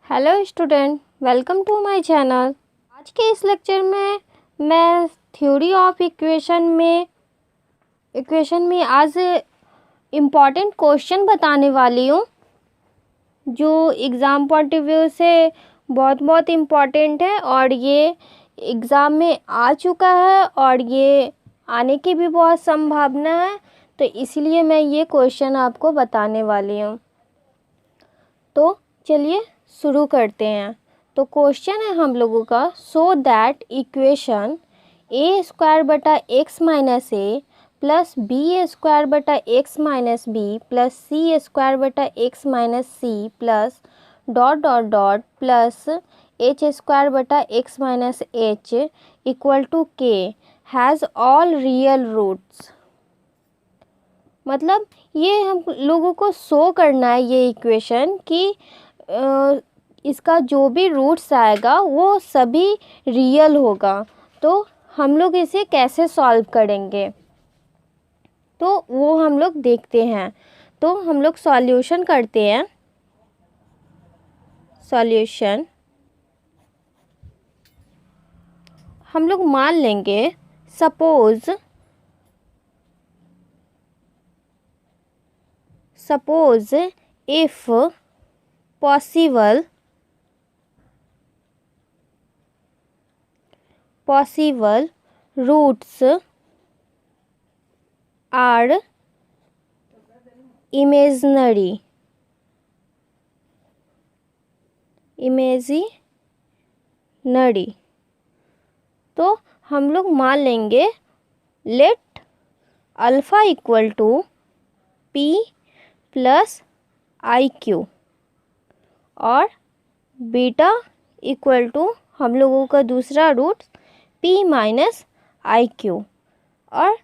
Hello student, welcome to my channel. आज के इस लेक्चर में मैं थ्योरी ऑफ इक्वेशन में आज इम्पॉर्टेंट क्वेश्चन बताने वाली हूँ जो एग्ज़ाम पॉइंट ऑफ व्यू से बहुत इम्पॉर्टेंट है और ये एग्ज़ाम में आ चुका है और ये आने की भी बहुत संभावना है, तो इसीलिए मैं ये क्वेश्चन आपको बताने वाली हूँ। तो चलिए शुरू करते हैं। तो क्वेश्चन है हम लोगों का, so that equation a square बटा x minus a plus b square बटा x minus b plus c square बटा x minus c plus dot dot dot plus h square बटा x minus h equal to k has all real roots. मतलब ये हम लोगों को show करना है ये इक्वेशन कि इसका जो भी रूट्स आएगा वो सभी रियल होगा। तो हम लोग इसे कैसे सॉल्व करेंगे तो वो हम लोग देखते हैं। तो हम लोग सॉल्यूशन करते हैं। सॉल्यूशन हम लोग मान लेंगे, suppose if possible roots are imaginary तो हम लोग मान लेंगे let alpha equal to p plus i q और बीटा इक्वल टू हम लोगों का दूसरा root p minus i q. और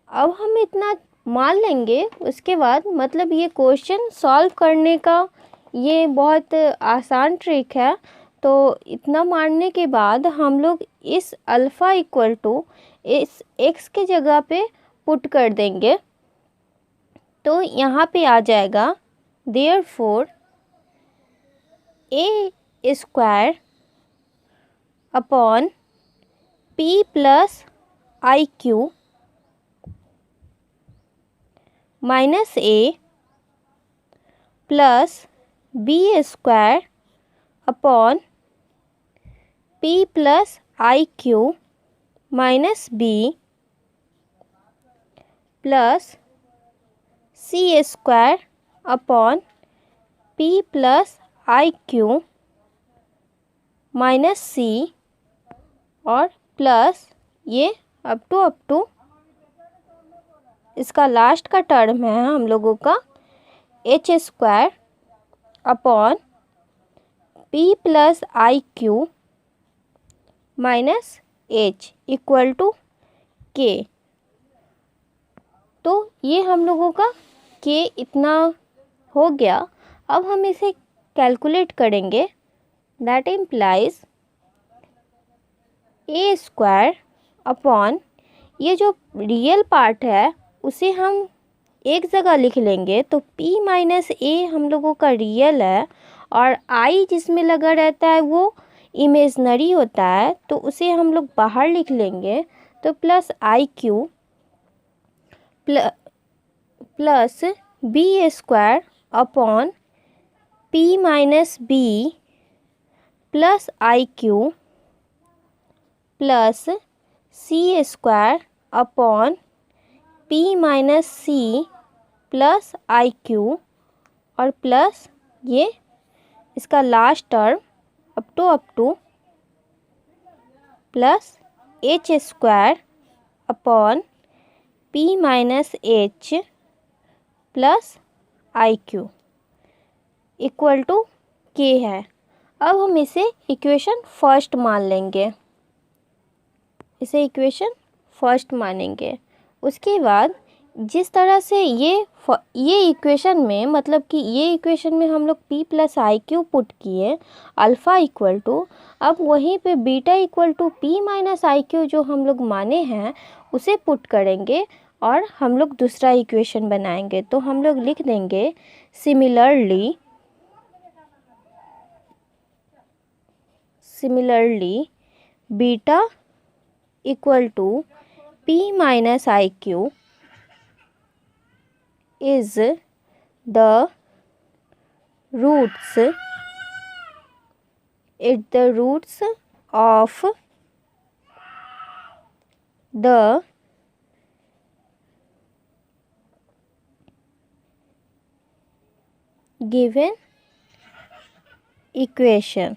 अब हम इतना मान लेंगे, उसके बाद मतलब ये क्वेश्चन सॉल्व करने का ये बहुत आसान ट्रिक है। तो इतना मानने के बाद हम लोग इस अल्फ़ा इक्वल टू इस x के जगह पे पुट कर देंगे। तो यहाँ पे आ जाएगा therefore a square upon p plus i q minus a plus b square upon p plus i q minus b plus c square upon p plus i q minus c और plus ये up to इसका last का term है हम लोगों का h square upon p plus i q minus h equal to k. तो ये हम लोगों का के इतना हो गया। अब हम इसे कैलकुलेट करेंगे। That implies a square upon ये जो रियल पार्ट है उसे हम एक जगह लिख लेंगे। तो p माइनस ए हम लोगों का रियल है और i जिसमें लगा रहता है वो इमेजनरी होता है, तो उसे हम लोग बाहर लिख लेंगे। तो plus i q plus b square upon p minus b plus i q plus c square upon p minus c plus i q और प्लस ये इसका last term up to plus h square upon p minus h plus i q equal to के है। अब हम इसे equation first मान लेंगे। इसे इक्वेशन फर्स्ट मानेंगे। उसके बाद जिस तरह से ये इक्वेशन में मतलब कि ये इक्वेशन में हम लोग p plus i q put किए अल्फ़ा इक्वल टू, अब वहीं पे beta equal to p minus i q जो हम लोग माने हैं उसे पुट करेंगे और हम लोग दूसरा इक्वेशन बनाएंगे। तो हम लोग लिख देंगे similarly Similarly, beta equal to p minus iq is the roots of the given equation.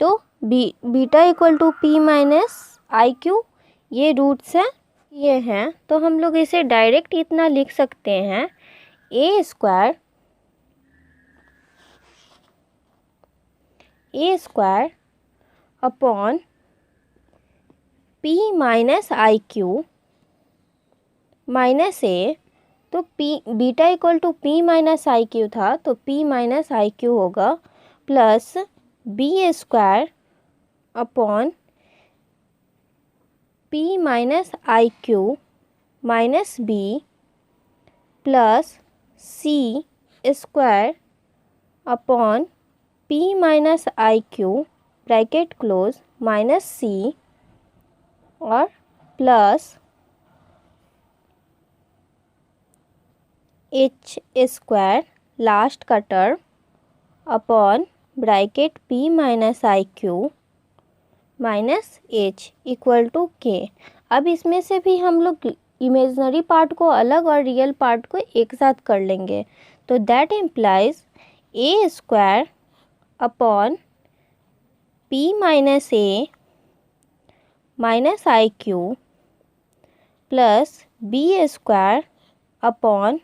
तो beta equal to p minus i q ये रूट्स हैं, ये हैं। तो हम लोग इसे डायरेक्ट इतना लिख सकते हैं, a square upon p minus i q minus a. तो beta equal to p minus i q था, तो पी माइनस आई क्यू होगा, plus b square upon p minus i q minus b plus c square upon p minus i q bracket close minus c और plus h square last का term upon bracket p minus i q minus h equal to के। अब इसमें से भी हम लोग imaginary part को अलग और रियल पार्ट को एक साथ कर लेंगे। तो that implies a square upon p minus a minus i q plus b square upon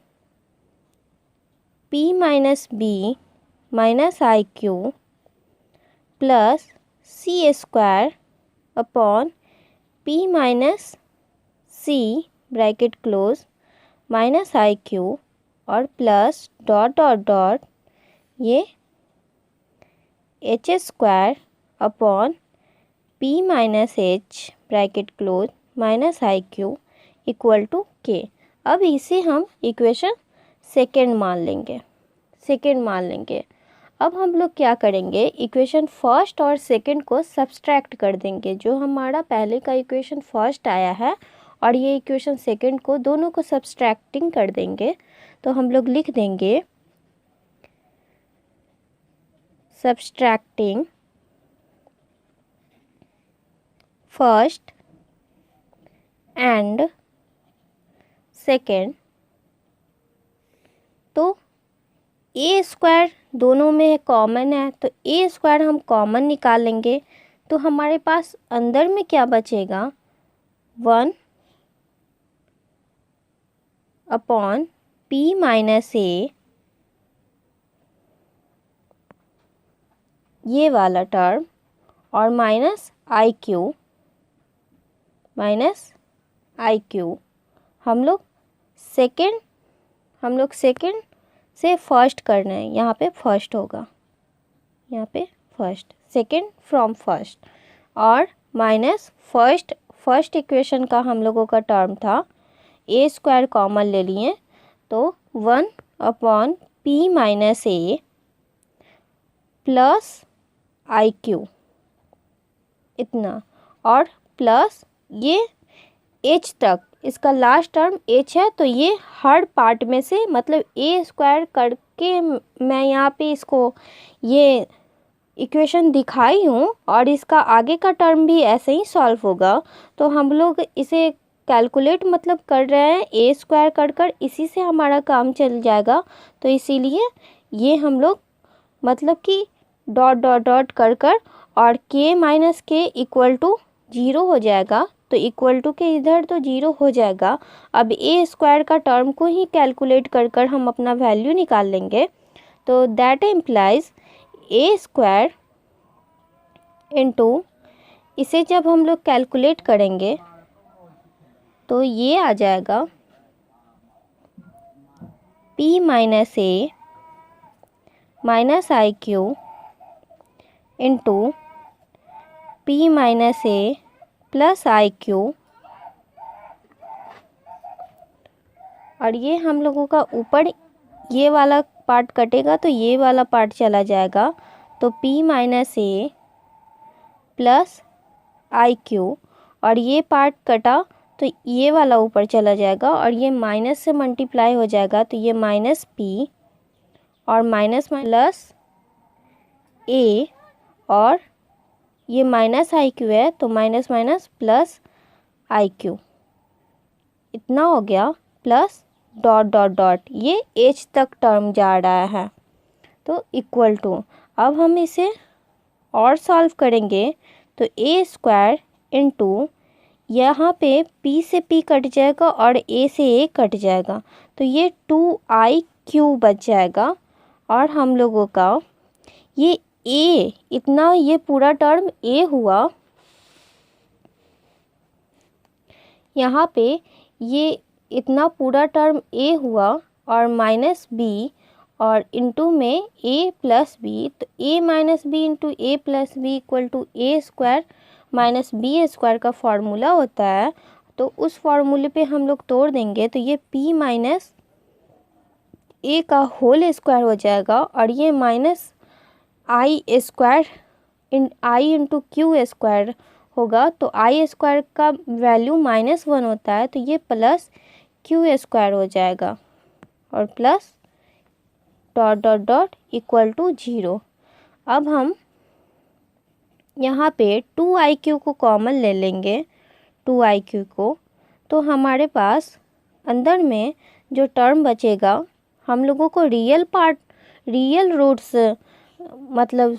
p minus b minus i q plus c square upon p minus c bracket close minus i q और plus dot dot dot ये h square upon p minus h bracket close minus i q equal to के। अब इसे हम equation second मान लेंगे। अब हम लोग क्या करेंगे, इक्वेशन फर्स्ट और सेकंड को सब्सट्रैक्ट कर देंगे। जो हमारा पहले का इक्वेशन फर्स्ट आया है और ये इक्वेशन सेकंड को, दोनों को सब्सट्रैक्टिंग कर देंगे। तो हम लोग लिख देंगे सब्सट्रैक्टिंग फर्स्ट एंड सेकंड। तो ए स्क्वायर दोनों में कॉमन है, तो ए स्क्वायर हम कॉमन निकाल लेंगे। तो हमारे पास अंदर में क्या बचेगा, 1 अपॉन पी माइनस ए ये वाला टर्म और माइनस आई क्यू। हम लोग सेकंड से फर्स्ट करना है, यहाँ पे फर्स्ट होगा, यहाँ पे फर्स्ट, सेकंड फ्रॉम फर्स्ट और माइनस फर्स्ट इक्वेशन का हम लोगों का टर्म था, ए स्क्वायर कॉमन ले लिए, तो 1 upon p minus a plus i Q इतना और प्लस ये एच तक, इसका लास्ट टर्म एच है। तो ये हर पार्ट में से, मतलब ए स्क्वायर करके मैं यहाँ पे इसको ये इक्वेशन दिखाई हूँ और इसका आगे का टर्म भी ऐसे ही सॉल्व होगा। तो हम लोग इसे कैलकुलेट मतलब कर रहे हैं, ए स्क्वायर कर इसी से हमारा काम चल जाएगा। तो इसीलिए ये हम लोग मतलब कि डॉट डॉट डॉट कर और के माइनस के इक्वल टू 0 हो जाएगा। तो इक्वल टू के इधर तो 0 हो जाएगा। अब ए स्क्वायर का टर्म को ही कैलकुलेट कर हम अपना वैल्यू निकाल लेंगे। तो that implies a square into, इसे जब हम लोग कैलकुलेट करेंगे तो ये आ जाएगा P minus a minus i Q into P minus a plus i q. और ये हम लोगों का ऊपर ये वाला पार्ट कटेगा तो ये वाला पार्ट चला जाएगा। तो p minus a plus i q, और ये पार्ट कटा तो ये वाला ऊपर चला जाएगा और ये माइनस से मल्टीप्लाई हो जाएगा, तो ये माइनस पी और माइनस प्लस ए, और ये माइनस आई क्यू है तो minus minus plus i Q, इतना हो गया, प्लस डॉट डॉट डॉट, ये एच तक टर्म जा रहा है, तो इक्वल टू, अब हम इसे और सॉल्व करेंगे तो ए स्क्वायर इंटू, यहाँ पे p से p कट जाएगा और a से a कट जाएगा, तो ये 2iq बच जाएगा, और हम लोगों का ये a इतना, ये पूरा टर्म a हुआ, यहाँ पे ये इतना पूरा टर्म a हुआ और माइनस b और इनटू में a प्लस बी, तो a minus b into a plus b equal to a square minus b square का फार्मूला होता है, तो उस फार्मूले पे हम लोग तोड़ देंगे तो ये p माइनस ए का होल स्क्वायर हो जाएगा, और ये माइनस आई स्क्वायर इन आई इंटू क्यू स्क्वायर होगा, तो आई स्क्वायर का वैल्यू -1 होता है, तो ये प्लस क्यू स्क्वायर हो जाएगा, और plus dot dot dot equal to 0। अब हम यहाँ पे 2iq को कॉमन ले लेंगे, 2iq को, तो हमारे पास अंदर में जो टर्म बचेगा, हम लोगों को रियल रूट्स मतलब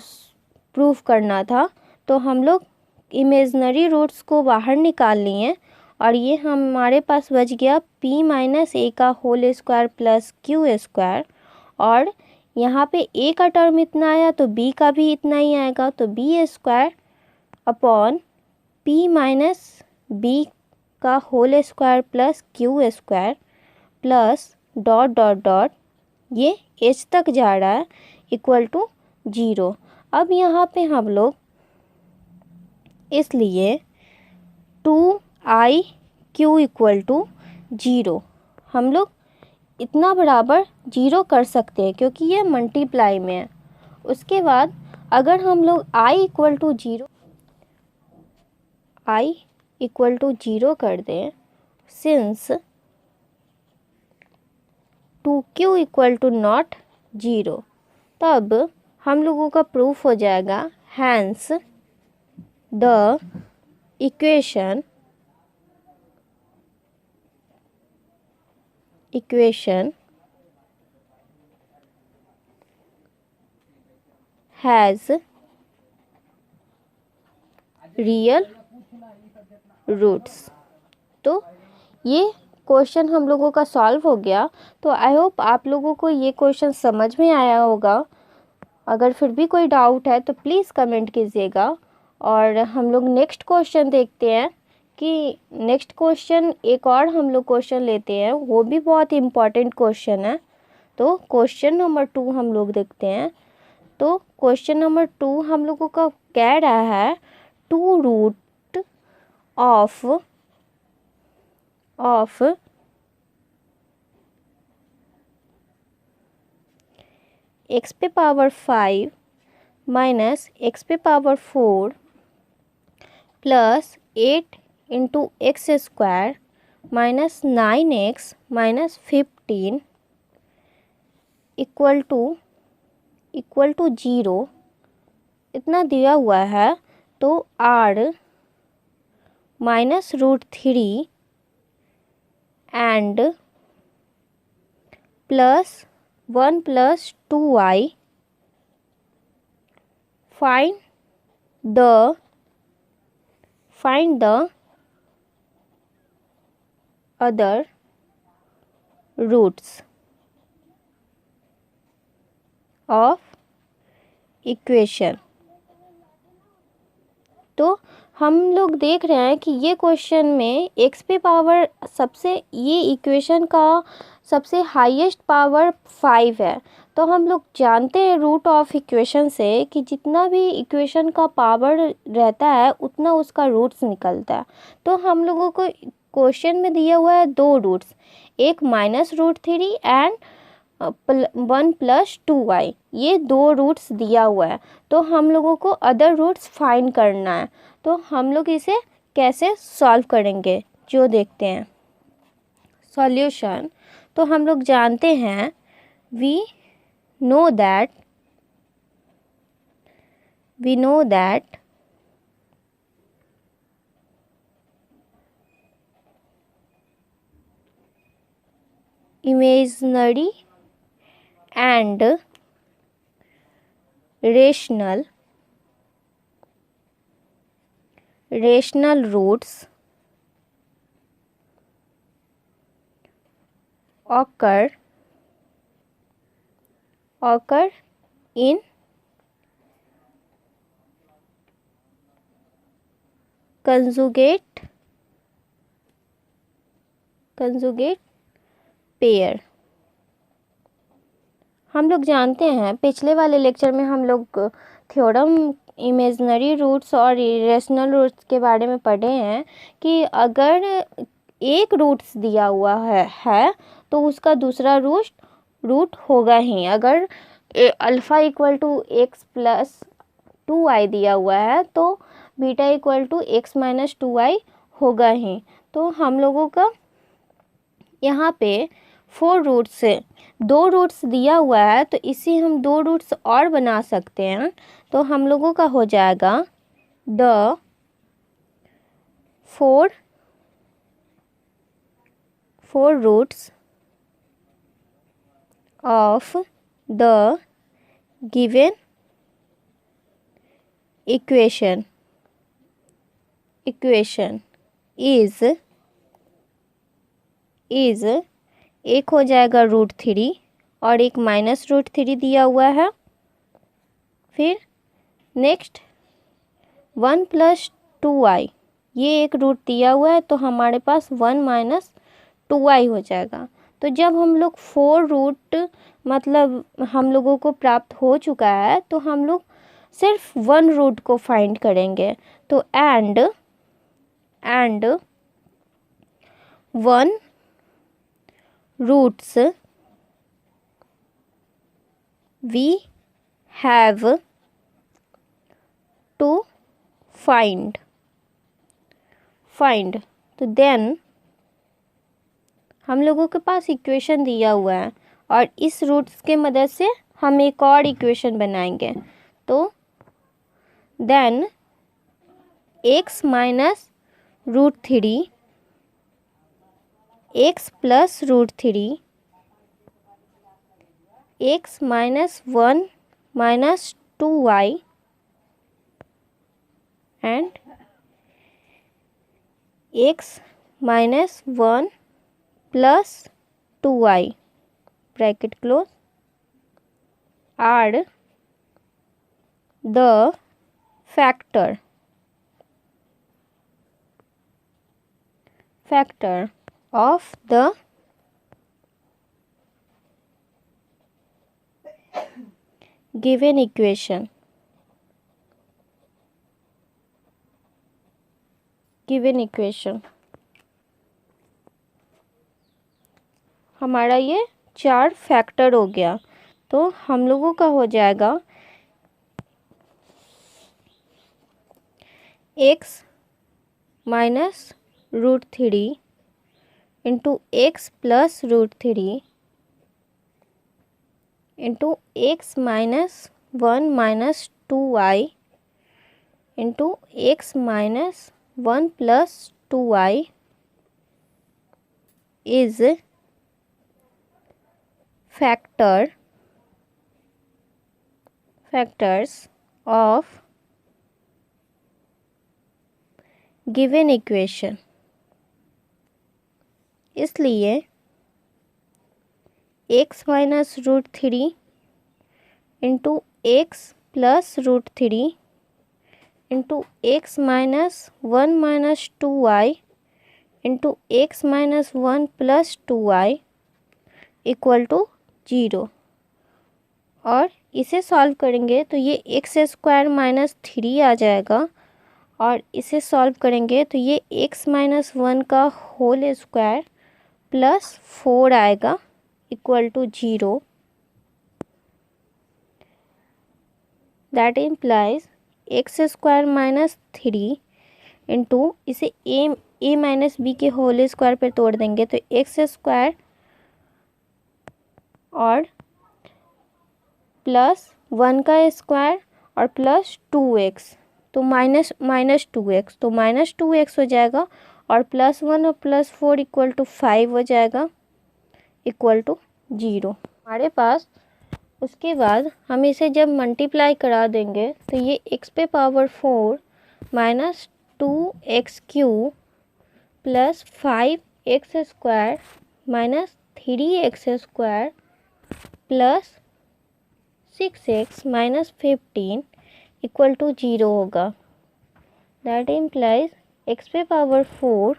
प्रूफ करना था, तो हम लोग इमेजनरी रूट्स को बाहर निकाल लिए, और ये हमारे पास बच गया p माइनस ए का whole square plus q square, और यहाँ पे a का टर्म इतना आया तो b का भी इतना ही आएगा, तो b square upon p minus b का whole square plus q square plus dot dot dot, ये h तक जा रहा है, इक्वल टू 0। अब यहाँ पे हम लोग इसलिए 2iq इक्वल टू 0 हम लोग इतना बराबर 0 कर सकते हैं, क्योंकि ये मल्टीप्लाई में है। उसके बाद अगर हम लोग i इक्वल टू 0 कर दें, since 2q equal to not 0, तब हम लोगों का प्रूफ हो जाएगा, hence the equation has real roots. तो ये क्वेश्चन हम लोगों का सॉल्व हो गया। तो आई होप आप लोगों को ये क्वेश्चन समझ में आया होगा। अगर फिर भी कोई डाउट है तो प्लीज़ कमेंट कीजिएगा, और हम लोग नेक्स्ट क्वेश्चन देखते हैं कि नेक्स्ट क्वेश्चन एक और हम लोग क्वेश्चन लेते हैं, वो भी बहुत इम्पॉर्टेंट क्वेश्चन है। तो क्वेश्चन नंबर 2 हम लोग देखते हैं। तो क्वेश्चन नंबर 2 हम लोगों का कह रहा है 2 रूट ऑफ x पे पावर 5 माइनस x पे power 4 plus 8 into x square minus 9x minus 15 equal to 0 इतना दिया हुआ है। तो r -√3 and plus 1 plus 2y find the other roots of equation. तो हम लोग देख रहे हैं कि ये क्वेश्चन में x पे पावर ये इक्वेशन का सबसे हाईएस्ट पावर 5 है। तो हम लोग जानते हैं रूट ऑफ इक्वेशन से कि जितना भी इक्वेशन का पावर रहता है उतना उसका रूट्स निकलता है। तो हम लोगों को क्वेश्चन में दिया हुआ है 2 रूट्स, एक -√3 एंड 1 + 2y, ये 2 रूट्स दिया हुआ है। तो हम लोगों को अदर रूट्स फाइंड करना है। तो हम लोग इसे कैसे सॉल्व करेंगे जो देखते हैं। सॉल्यूशन, तो हम लोग जानते हैं we know that imaginary and rational roots occur in conjugate pair. हम लोग जानते हैं पिछले वाले लेक्चर में हम लोग थ्योरम इमेजिनरी रूट्स और इरेशनल रूट्स के बारे में पढ़े हैं कि अगर एक रूट्स दिया हुआ है तो उसका दूसरा रूट होगा ही। अगर अल्फ़ा = x + 2y दिया हुआ है तो बीटा = x - 2y होगा ही। तो हम लोगों का यहाँ पे 4 रूट्स है, 2 रूट्स दिया हुआ है तो इसी हम 2 रूट्स और बना सकते हैं। तो हम लोगों का हो जाएगा the 4 roots of the given equation is एक हो जाएगा √3 और एक -√3 दिया हुआ है। फिर नेक्स्ट 1 + 2y, ये एक रूट दिया हुआ है तो हमारे पास 1 - 2y हो जाएगा। तो जब हम लोग 4 रूट मतलब हम लोगों को प्राप्त हो चुका है तो हम लोग सिर्फ 1 रूट को फाइंड करेंगे। तो and 1 roots we have to find। तो देन हम लोगों के पास इक्वेशन दिया हुआ है और इस रूट्स के मदद से हम एक और इक्वेशन बनाएंगे। तो then x - √3 x + √3 x - 1 - 2y and x - 1 + 2y bracket close are the factor of the given equation। हमारा ये 4 फैक्टर हो गया। तो हम लोगों का हो जाएगा x - √3 into x + √3 into x - 1 - 2y into x - 1 + 2y is factors of given equation। इसलिए x - √3 into x + √3 into x - 1 - 2y into x - 1 + 2y = 0। और इसे सॉल्व करेंगे तो ये x² - 3 आ जाएगा और इसे सॉल्व करेंगे तो ये x - 1 का होल स्क्वायर + 4 आएगा = 0। That implies x square minus 3 into, इसे ए माइनस बी के होल स्क्वायर पे तोड़ देंगे तो एक्स स्क्वायर और प्लस 1 का स्क्वायर और प्लस 2x, तो माइनस 2x, तो माइनस 2x हो जाएगा और +1 और +4 इक्वल टू 5 हो जाएगा, इक्वल टू 0 हमारे पास। उसके बाद हम इसे जब मल्टीप्लाई करा देंगे तो ये x पे power 4 minus 2x³ plus 5x square minus 3x square plus 6x minus 15 equal to 0 होगा। दैट इम्प्लाइज x पे पावर 4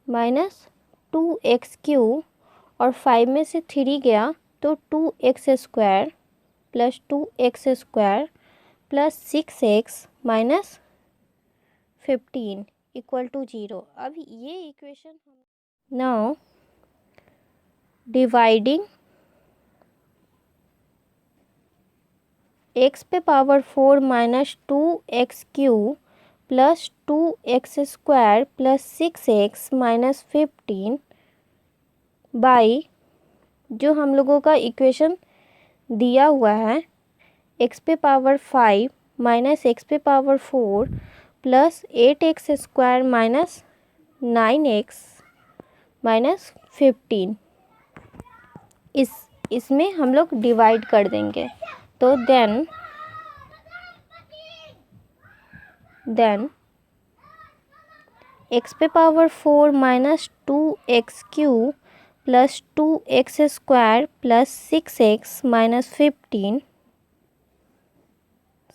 माइनस 2x³ और 5 में से 3 गया तो 2x square plus 2x square plus 6x minus 15 equal to 0। अब ये इक्वेशन नाउ डिवाइडिंग x पे power 4 minus 2x³ plus 2x square plus 6x minus 15 by जो हम लोगों का इक्वेशन दिया हुआ है x पे पावर 5 माइनस x पे power 4 plus 8x square minus 9x minus 15, इसमें हम लोग डिवाइड कर देंगे तो देन x पे power 4 minus 2x³ plus 2x square plus 6x minus 15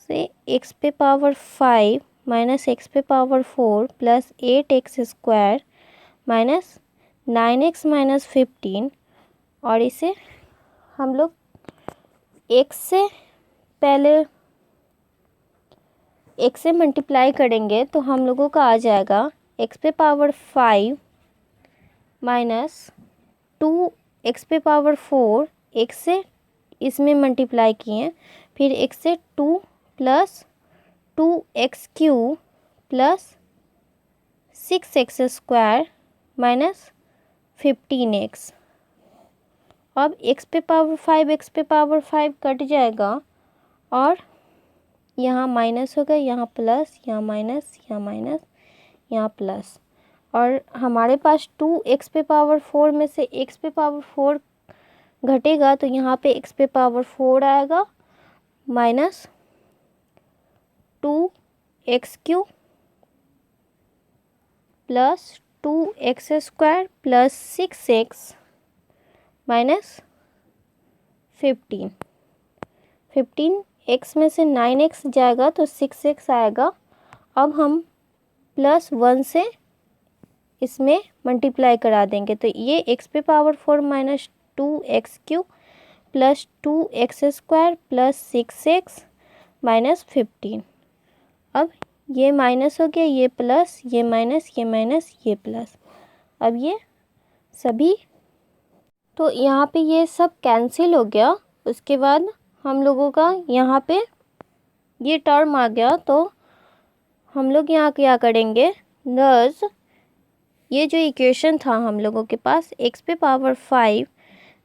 से x पे पावर 5 माइनस x पे power 4 plus 8x square minus 9x minus 15, और इसे हम लोग x से पहले x से मल्टीप्लाई करेंगे तो हम लोगों का आ जाएगा x पे पावर 5 माइनस 2x पे पावर 4, x से इसमें मल्टीप्लाई किए, फिर x से 2 plus 2x³ plus 6x square minus 15x। अब x पे पावर 5 x पे पावर 5 कट जाएगा और यहाँ माइनस होगा, यहाँ प्लस, यहाँ माइनस, यहाँ माइनस, यहाँ प्लस, और हमारे पास 2x पे पावर 4 में से x पे पावर 4 घटेगा तो यहाँ पे x पे पावर 4 आएगा minus 2x³ plus 2x square plus 6x minus 15 x में से 9x जाएगा तो 6x आएगा। अब हम +1 से इसमें मल्टीप्लाई करा देंगे तो ये x पे power 4 minus 2x³ plus 2x square plus 6x minus 15। अब ये माइनस हो गया, ये प्लस, ये माइनस, ये माइनस, ये प्लस, अब ये सभी, तो यहाँ पे ये सब कैंसिल हो गया। उसके बाद हम लोगों का यहाँ पे ये टर्म आ गया तो हम लोग यहाँ क्या करेंगे, दस ये जो इक्वेशन था हम लोगों के पास x पे पावर 5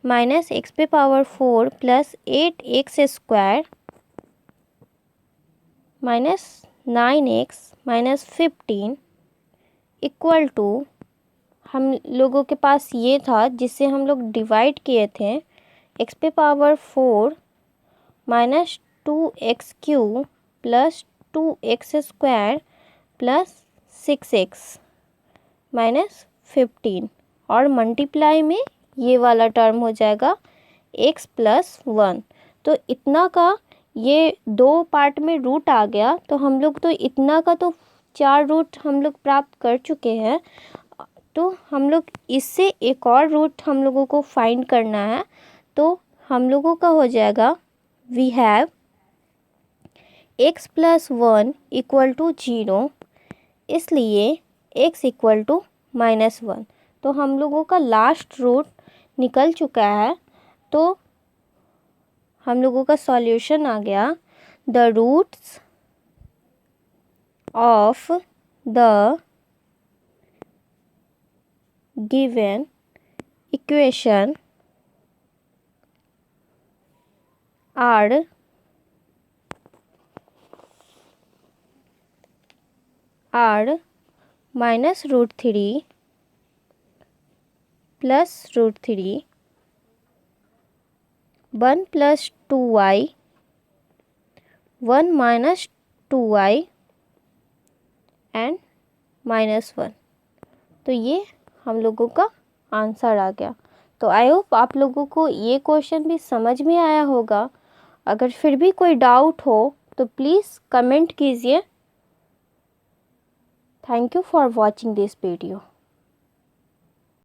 माइनस x पे power 4 plus 8x square minus 9x minus 15 equal to, हम लोगों के पास ये था जिससे हम लोग डिवाइड किए थे x पे power 4 minus 2x³ plus 2x square plus 6x minus 15, और मल्टीप्लाई में ये वाला टर्म हो जाएगा x प्लस 1। तो इतना का ये दो पार्ट में रूट आ गया, तो हम लोग तो इतना का तो 4 रूट हम लोग प्राप्त कर चुके हैं, तो हम लोग इससे एक और रूट हम लोगों को फाइंड करना है। तो हम लोगों का हो जाएगा we have x plus 1 equal to 0, इसलिए x इक्वल टू -1। तो हम लोगों का लास्ट रूट निकल चुका है, तो हम लोगों का सॉल्यूशन आ गया। the roots of the given equation are minus root 3 plus root 3, 1 plus 2y, 1 minus 2y and -1। तो ये हम लोगों का आंसर आ गया। तो आई होप आप लोगों को ये क्वेश्चन भी समझ में आया होगा। अगर फिर भी कोई डाउट हो तो प्लीज़ कमेंट कीजिए। Thank you for watching this video.